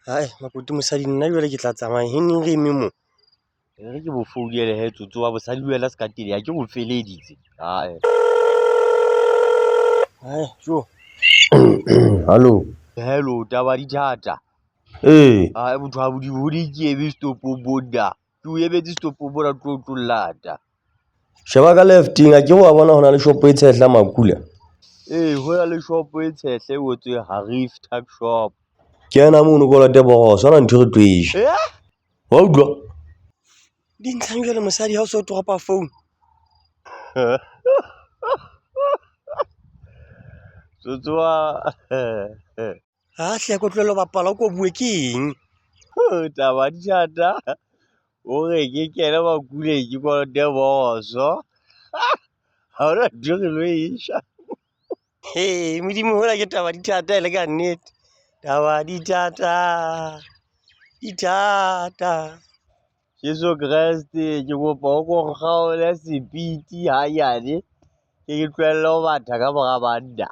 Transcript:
Hai, makuti mosadi nna jwale ke tla tsamaya he neng re eme mo. Re ke bo founele he tsotso wa bosadi wela se ka tele ya ke bo feleditse. Hai. Hai, jo. Hallo. Hello, taba di thata. Hai, motho ha bodi bodi ke ebe stopo boda. Ke o emetse stopo boda tlo lata. Sheba ka lefting a ke wa bona hona le shop e tshehla makula. Ho na le shop e tshehle o tswe Harif Tuck Shop. Ke ena mono ko la Tebogo sona ntho re twisha. Wa utlwa? Di ntshang jwale mosadi ha o so dropa phone. Tsotsoa ha hle ko tlelo bapala ko bue ke eng? Taba di thata. O re ke kena makule ke ko Tebogo so. Ha ona ntho re lo isha. Modimo hola ke taba di thata ele ka nnete. Taba di thata. Di thata. Jesu Kriste ke kopa o ko kgaole sepiti hanyane ke tlohelle ho batha ka mora banna.